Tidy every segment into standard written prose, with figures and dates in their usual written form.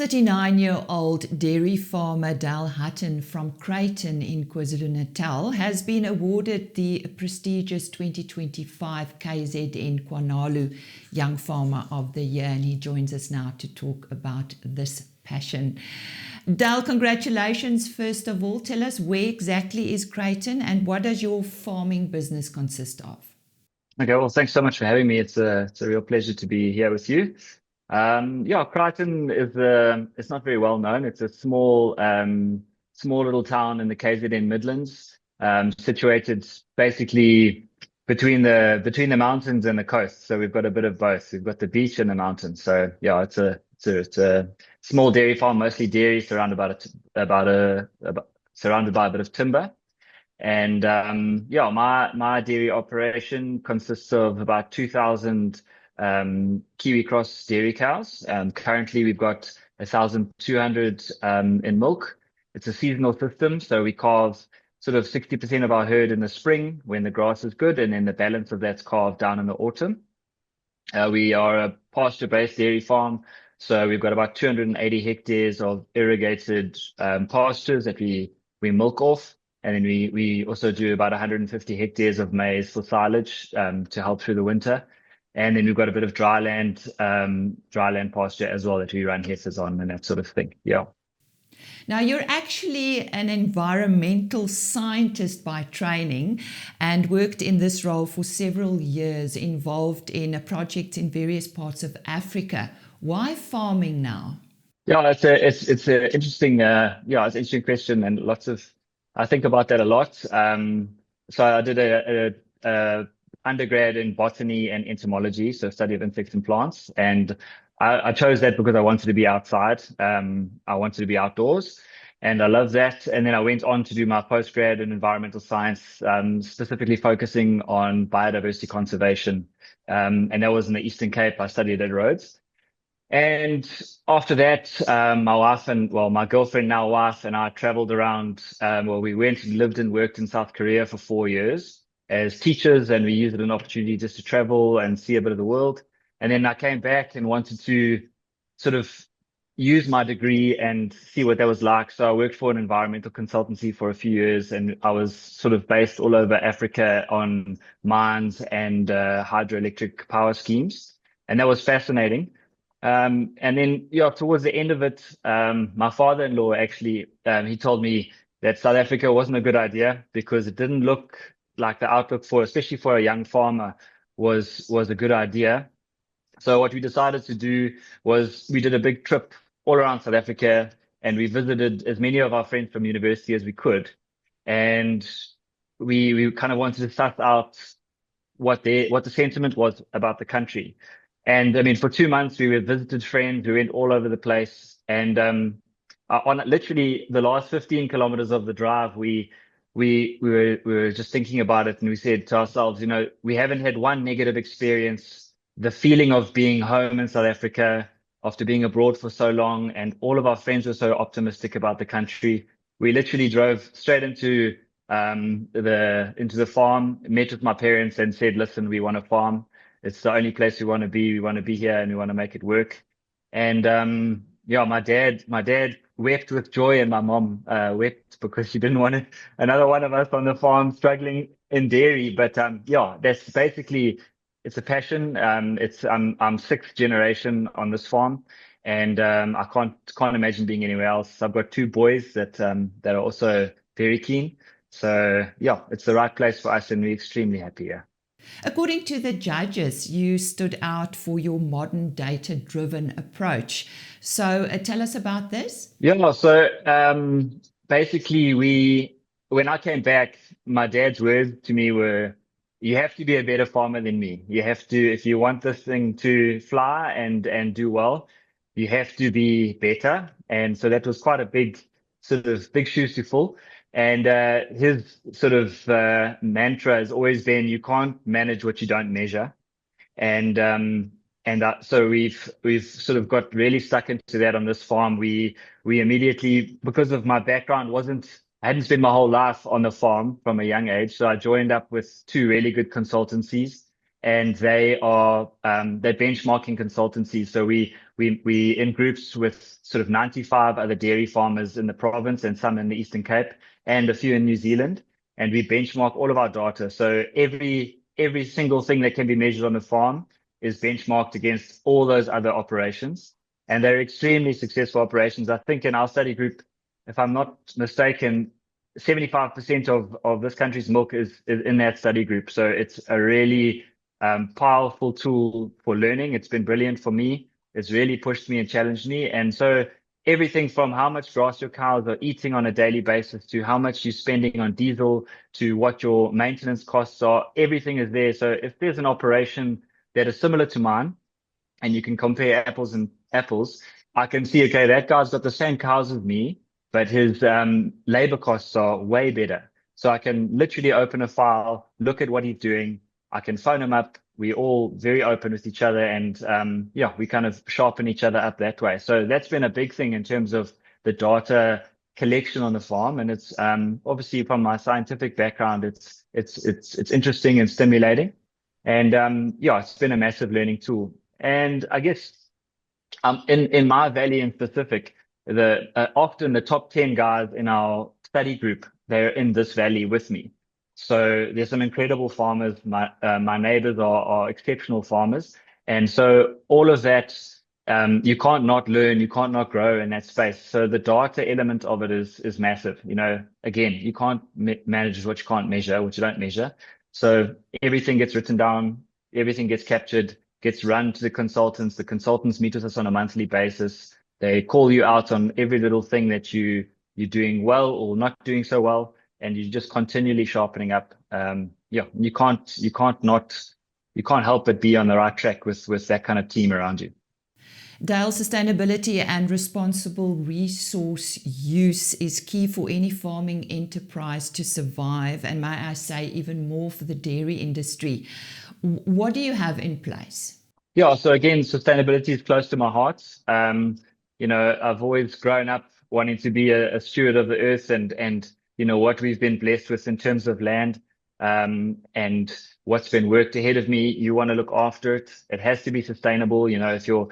39-year-old dairy farmer Hutton from Creighton in KwaZulu-Natal has been awarded the prestigious 2025 KZN Kwanalu Young Farmer of the Year, and he joins us now to talk about this passion. Dal, congratulations first of all. Tell us, where exactly is Creighton and what does your farming business consist of? Okay, well, thanks so much for having me. It's a real pleasure to be here with you. Creighton is it's not very well known. It's a small little town in the KZN Midlands, situated basically between the mountains and the coast. So we've got a bit of both. We've got the beach and the mountains. So yeah, it's a small dairy farm, mostly dairy, surrounded by a bit of timber. And my dairy operation consists of about 2,000 Kiwi Cross dairy cows. Currently, we've got 1,200 in milk. It's a seasonal system, so we calve sort of 60% of our herd in the spring when the grass is good, and then the balance of that's calved down in the autumn. We are a pasture-based dairy farm, so we've got about 280 hectares of irrigated pastures that we milk off. And then we also do about 150 hectares of maize for silage to help through the winter. And then we've got a bit of dry land pasture as well that we run heifers on and that sort of thing. Yeah. Now, you're actually an environmental scientist by training and worked in this role for several years, involved in a project in various parts of Africa. Why farming now? Yeah, it's an interesting it's an interesting question, and I think about that a lot. So I did a undergrad in botany and entomology, so study of insects and plants. And I chose that because I wanted to be outside. I wanted to be outdoors, and I love that. And then I went on to do my postgrad in environmental science, specifically focusing on biodiversity conservation. And that was in the Eastern Cape. I studied at Rhodes. And after that, my girlfriend, now wife, and I traveled around. We went and lived and worked in South Korea for 4 years as teachers, and we used it as an opportunity just to travel and see a bit of the world. And then I came back and wanted to sort of use my degree and see what that was like. So I worked for an environmental consultancy for a few years, and I was sort of based all over Africa on mines and hydroelectric power schemes. And that was fascinating. And then, towards the end of it, my father-in-law actually, he told me that South Africa wasn't a good idea because it didn't look like the outlook especially for a young farmer, was a good idea. So what we decided to do was we did a big trip all around South Africa, and we visited as many of our friends from university as we could. And we kind of wanted to suss out what the sentiment was about the country. And I mean, for 2 months, we visited friends. We went all over the place. And on literally the last 15 kilometers of the drive, we were just thinking about it. And we said to ourselves, we haven't had one negative experience. The feeling of being home in South Africa after being abroad for so long, and all of our friends were so optimistic about the country. We literally drove straight into the farm, met with my parents and said, listen, we want to farm. It's the only place we want to be. We want to be here and we want to make it work. And my dad wept with joy, and my mom wept because she didn't want another one of us on the farm struggling in dairy. But that's basically, it's a passion. I'm sixth generation on this farm, and I can't imagine being anywhere else. I've got 2 boys that are also very keen. So it's the right place for us, and we're extremely happy here. According to the judges, you stood out for your modern data-driven approach. So tell us about this. Yeah, so basically when I came back, my dad's words to me were, you have to be a better farmer than me. You have to, if you want this thing to fly and do well, you have to be better. And so that was quite a big shoes to fill. And his sort of mantra has always been, you can't manage what you don't measure. And so we've sort of got really stuck into that on this farm. We immediately, because of my background, I hadn't spent my whole life on the farm from a young age. So I joined up with 2 really good consultancies, and they're benchmarking consultancies. So we in groups with sort of 95 other dairy farmers in the province and some in the Eastern Cape and a few in New Zealand, and we benchmark all of our data. So every single thing that can be measured on the farm is benchmarked against all those other operations, and they're extremely successful operations. I think in our study group, if I'm not mistaken, 75% of this country's milk is in that study group. So it's a really powerful tool for learning. It's been brilliant for me. It's really pushed me and challenged me. And so everything from how much grass your cows are eating on a daily basis to how much you're spending on diesel to what your maintenance costs are, everything is there. So if there's an operation that is similar to mine and you can compare apples and apples, I can see, okay, that guy's got the same cows as me, but his labor costs are way better. So I can literally open a file, look at what he's doing. I can phone him up. We're all very open with each other, and yeah, we kind of sharpen each other up that way. So that's been a big thing in terms of the data collection on the farm. And it's obviously from my scientific background, it's interesting and stimulating. And yeah, it's been a massive learning tool. And I guess in my valley in specific, often the top 10 guys in our study group, they're in this valley with me. So there's some incredible farmers. My neighbors are exceptional farmers. And so all of that, you can't not learn, you can't not grow in that space. So the data element of it is massive. You know, again, you can't manage what you can't measure, what you don't measure. So everything gets written down, everything gets captured, gets run to the consultants. The consultants meet with us on a monthly basis. They call you out on every little thing that you're doing well or not doing so well, and you're just continually sharpening up. Yeah, you can't help but be on the right track with that kind of team around you. Dale, sustainability and responsible resource use is key for any farming enterprise to survive, and may I say even more for the dairy industry. What do you have in place? Yeah, so again, sustainability is close to my heart. You know, I've always grown up wanting to be a steward of the earth and you know what we've been blessed with in terms of land, and what's been worked ahead of me. You want to look after it. It has to be sustainable. You know, if your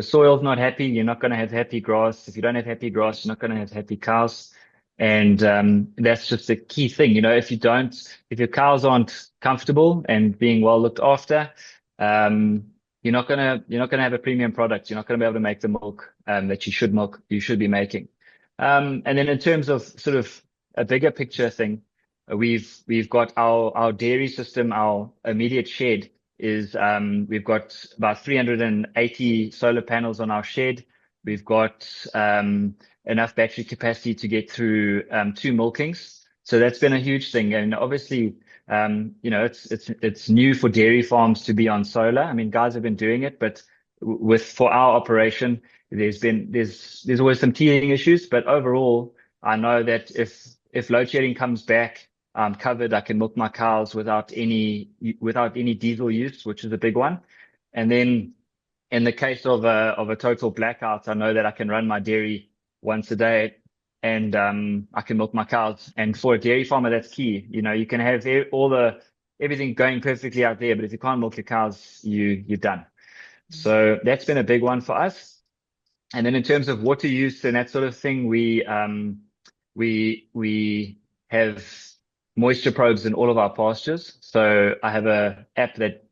soil's not happy, you're not going to have happy grass. If you don't have happy grass, you're not going to have happy cows. And that's just a key thing. You know, if your cows aren't comfortable and being well looked after, you're not gonna have a premium product. You're not gonna be able to make the milk that you should be making. And then in terms of sort of a bigger picture thing, we've got our dairy system. Our immediate shed is we've got about 380 solar panels on our shed. We've got enough battery capacity to get through 2 milkings. So that's been a huge thing. And obviously, you know, it's new for dairy farms to be on solar. I mean, guys have been doing it, but for our operation, there's always some teething issues. But overall, I know that if load shedding comes back, I'm covered. I can milk my cows without any diesel use, which is a big one. And then in the case of a total blackout, I know that I can run my dairy once a day, and I can milk my cows. And for a dairy farmer, that's key. You know, you can have everything going perfectly out there, but if you can't milk your cows, you're done. So that's been a big one for us. And then in terms of water use and that sort of thing, we have moisture probes in all of our pastures. So I have a app that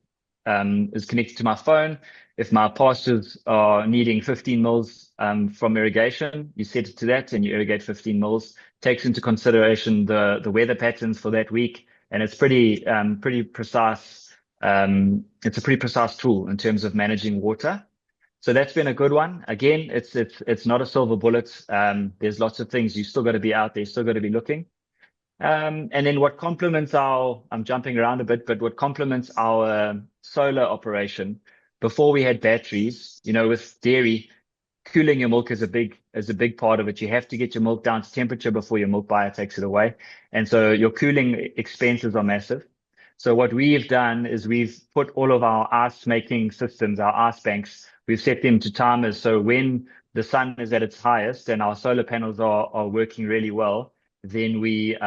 is connected to my phone. If my pastures are needing 15 mils from irrigation, you set it to that and you irrigate 15 mils. Takes into consideration the weather patterns for that week, and it's pretty precise. It's a pretty precise tool in terms of managing water. So that's been a good one. Again, it's not a silver bullet. There's lots of things. You still got to be out there, still got to be looking. And then what complements I'm jumping around a bit, but what complements our solar operation, before we had batteries, you know, with dairy, cooling your milk is a big part of it. You have to get your milk down to temperature before your milk buyer takes it away. And so your cooling expenses are massive. So what we've done is we've put all of our ice making systems, our ice banks, we've set them to timers. So when the sun is at its highest and our solar panels are working really well, then we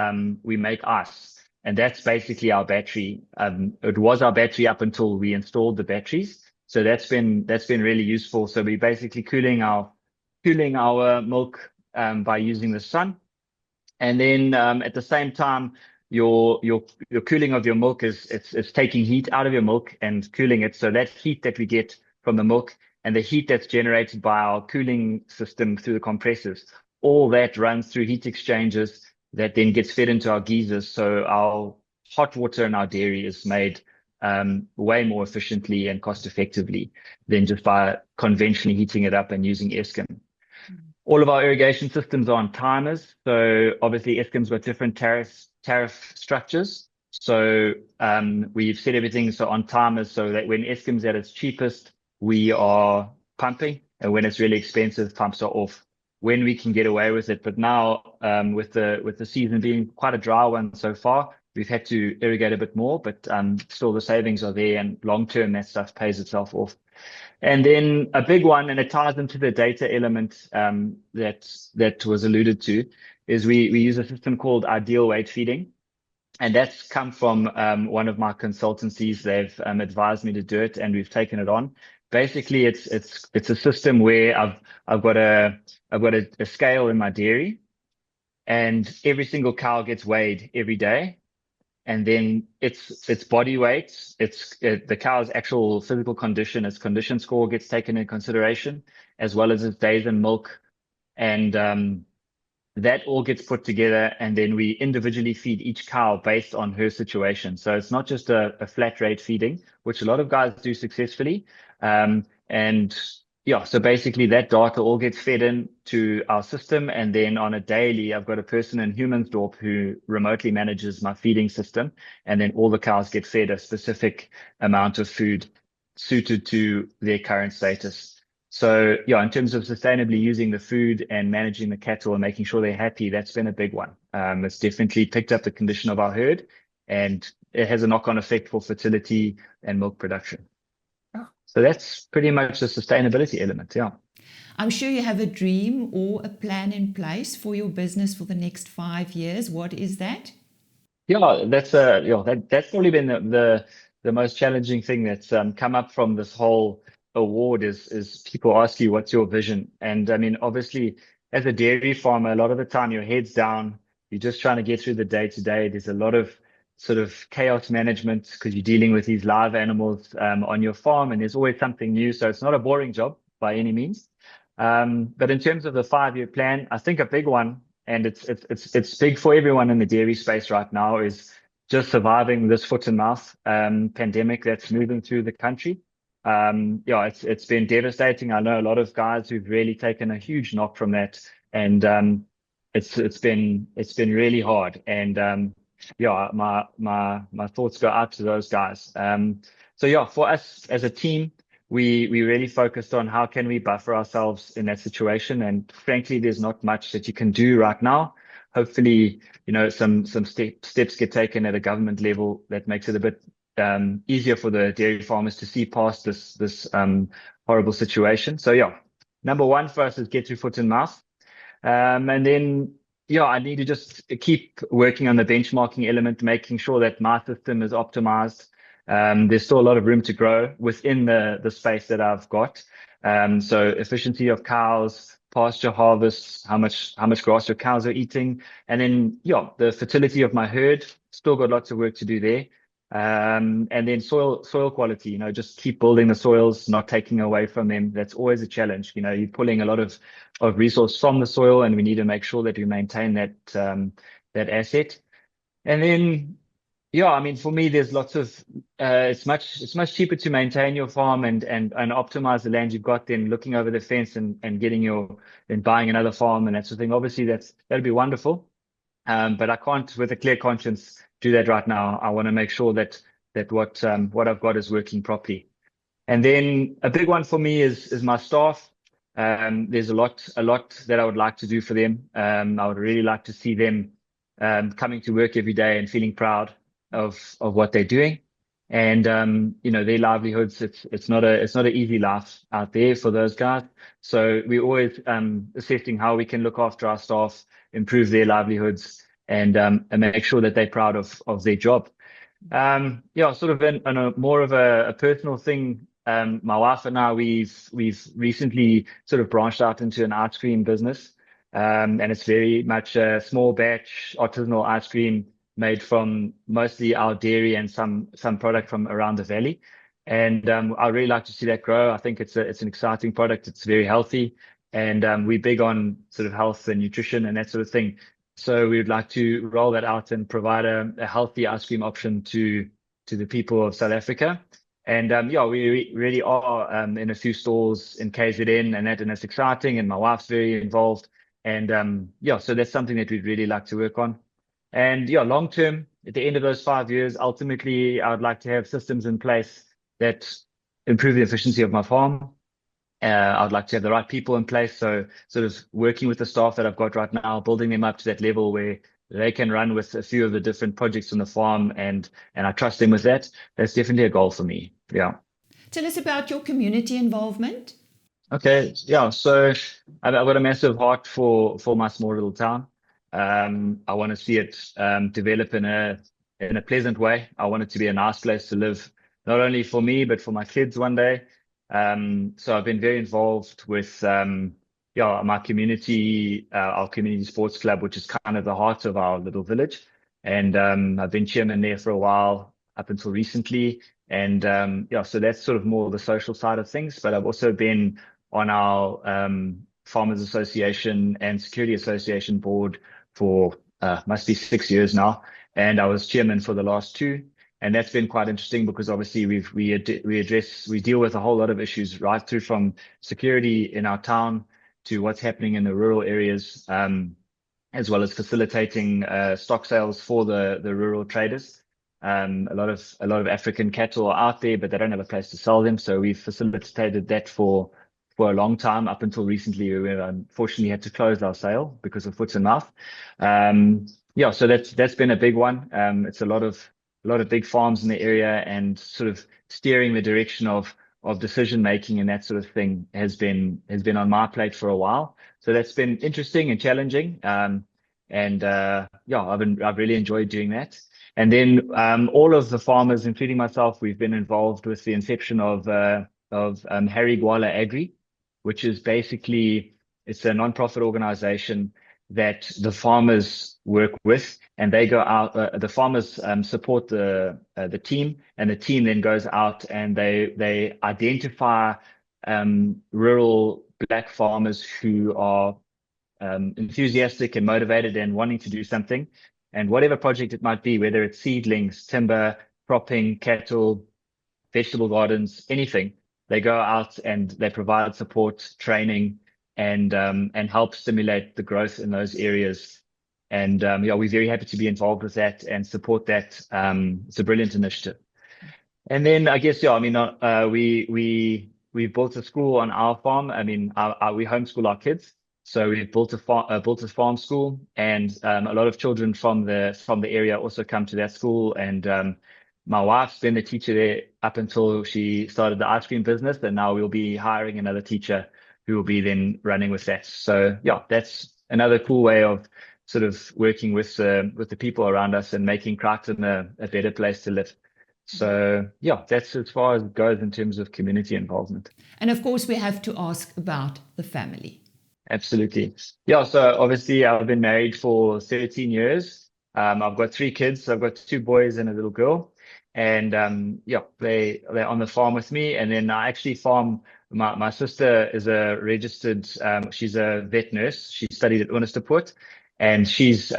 make ice. And that's basically our battery. It was our battery up until we installed the batteries. So that's been really useful. So we're basically cooling our milk by using the sun. And then at the same time, your cooling of your milk it's taking heat out of your milk and cooling it. So that heat that we get from the milk and the heat that's generated by our cooling system through the compressors, all that runs through heat exchangers that then gets fed into our geysers. So our hot water in our dairy is made way more efficiently and cost effectively than just by conventionally heating it up and using Eskom. All of our irrigation systems are on timers. So obviously Eskom's got different tariff structures. So we've set everything so on timers so that when Eskom's at its cheapest, we are pumping, and when it's really expensive, pumps are off when we can get away with it. But now with the season being quite a dry one so far, we've had to irrigate a bit more, but still the savings are there, and long term that stuff pays itself off. And then a big one, and it ties into the data element that was alluded to, is we use a system called ideal weight feeding. And that's come from one of my consultancies. They've advised me to do it, and we've taken it on. Basically, it's a system where I've got a scale in my dairy, and every single cow gets weighed every day. And then its body weight, the cow's actual physical condition, its condition score gets taken into consideration, as well as its days in milk. And that all gets put together, and then we individually feed each cow based on her situation. So it's not just a flat rate feeding, which a lot of guys do successfully. And yeah, so basically that data all gets fed into our system. And then on a daily, I've got a person in Humansdorp who remotely manages my feeding system. And then all the cows get fed a specific amount of food suited to their current status. So yeah, in terms of sustainably using the food and managing the cattle and making sure they're happy, that's been a big one. It's definitely picked up the condition of our herd, and it has a knock-on effect for fertility and milk production. So that's pretty much the sustainability element, yeah. I'm sure you have a dream or a plan in place for your business for the next 5 years. What is that? Yeah, that's probably been the most challenging thing that's come up from this whole award is people ask you what's your vision. And I mean, obviously, as a dairy farmer, a lot of the time your head's down, you're just trying to get through the day to day. There's a lot of sort of chaos management because you're dealing with these live animals on your farm, and there's always something new. So it's not a boring job by any means. But in terms of the 5-year plan, I think a big one, and it's big for everyone in the dairy space right now, is just surviving this foot and mouth pandemic that's moving through the country. Yeah, it's been devastating. I know a lot of guys who've really taken a huge knock from that, and it's been really hard. And yeah, my thoughts go out to those guys. So yeah, for us as a team, we really focused on how can we buffer ourselves in that situation. And frankly, there's not much that you can do right now. Hopefully, some steps get taken at a government level that makes it a bit easier for the dairy farmers to see past this horrible situation. So yeah, number one for us is get through foot and mouth. And then, yeah, I need to just keep working on the benchmarking element, making sure that my system is optimized. There's still a lot of room to grow within the space that I've got. So efficiency of cows, pasture harvests, how much grass your cows are eating. And then, yeah, the fertility of my herd, still got lots of work to do there. And then soil quality, just keep building the soils, not taking away from them. That's always a challenge. You're pulling a lot of resource from the soil, and we need to make sure that we maintain that asset. And then, yeah, I mean, for me, there's lots of it's much cheaper to maintain your farm and optimize the land you've got than looking over the fence and buying another farm and that sort of thing. Obviously, that'd be wonderful. But I can't, with a clear conscience, do that right now. I want to make sure that what I've got is working properly. And then a big one for me is my staff. There's a lot that I would like to do for them. I would really like to see them coming to work every day and feeling proud of what they're doing. And their livelihoods, it's not an easy life out there for those guys. So we're always assessing how we can look after our staff, improve their livelihoods, and make sure that they're proud of their job. Sort of in a more of a personal thing. My wife and I, we've recently sort of branched out into an ice cream business. And it's very much a small batch artisanal ice cream made from mostly our dairy and some product from around the valley. And I really like to see that grow. I think it's an exciting product. It's very healthy, and we're big on sort of health and nutrition and that sort of thing. So we would like to roll that out and provide a healthy ice cream option to the people of South Africa. And we really are in a few stores in KZN, and it's exciting. And my wife's very involved. And so that's something that we'd really like to work on. And long term, at the end of those 5 years, ultimately, I would like to have systems in place that improve the efficiency of my farm. I'd like to have the right people in place. So sort of working with the staff that I've got right now, building them up to that level where they can run with a few of the different projects on the farm, and I trust them with that. That's definitely a goal for me. Yeah. Tell us about your community involvement. Okay. Yeah. So I've got a massive heart for my small little town. I want to see it develop in a pleasant way. I want it to be a nice place to live, not only for me, but for my kids one day. So I've been very involved with my community, our community sports club, which is kind of the heart of our little village. And I've been chairman there for a while up until recently. And so that's sort of more the social side of things. But I've also been on our Farmers Association and Security Association board for must be 6 years now. And I was chairman for the last 2. And that's been quite interesting because obviously we deal with a whole lot of issues right through from security in our town to what's happening in the rural areas, as well as facilitating stock sales for the rural traders. A lot of African cattle are out there, but they don't have a place to sell them. So we've facilitated that for a long time, up until recently. We unfortunately had to close our sale because of foot and mouth. So that's been a big one. It's a lot of big farms in the area, and sort of steering the direction of decision making and that sort of thing has been on my plate for a while. So that's been interesting and challenging. I've really enjoyed doing that. And then all of the farmers, including myself, we've been involved with the inception of Harry Gwala Agri, which is basically, it's a non-profit organization that the farmers work with, and they go out. The farmers support the team, and the team then goes out and they identify rural black farmers who are enthusiastic and motivated and wanting to do something, and whatever project it might be, whether it's seedlings, timber, cropping, cattle, vegetable gardens, anything, they go out and they provide support, training, and help stimulate the growth in those areas. And we're very happy to be involved with that and support that. It's a brilliant initiative. And then I guess we built a school on our farm. I mean, we homeschool our kids, so we've built a farm school, and a lot of children from the area also come to that school. And my wife's been the teacher there up until she started the ice cream business, and now we'll be hiring another teacher who will be then running with that. So that's another cool way of sort of working with the people around us and making Creighton a better place to live. So that's as far as it goes in terms of community involvement. And of course, we have to ask about the family. Absolutely. So obviously I've been married for 13 years. I've got 3 kids. I've got 2 boys and a little girl. And they're on the farm with me. And then I actually farm. My sister is a registered, she's a vet nurse. She studied at Onderstepoort, and she's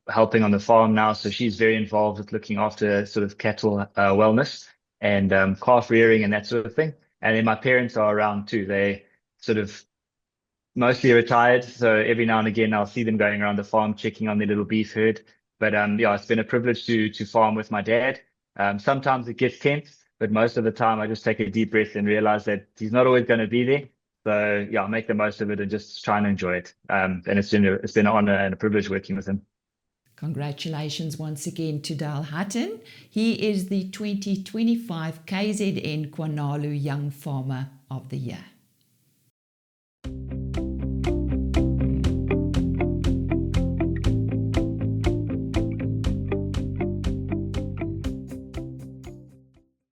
helping on the farm now. So she's very involved with looking after sort of cattle wellness and calf rearing and that sort of thing. And then my parents are around too. They sort of mostly retired. So every now and again, I'll see them going around the farm, checking on their little beef herd. But it's been a privilege to farm with my dad. Sometimes it gets tense, but most of the time I just take a deep breath and realize that he's not always going to be there. So I make the most of it and just try and enjoy it. And it's been an honor and a privilege working with him. Congratulations once again to Dale Hutton. He is the 2025 KZN Kwanalu Young Farmer of the Year.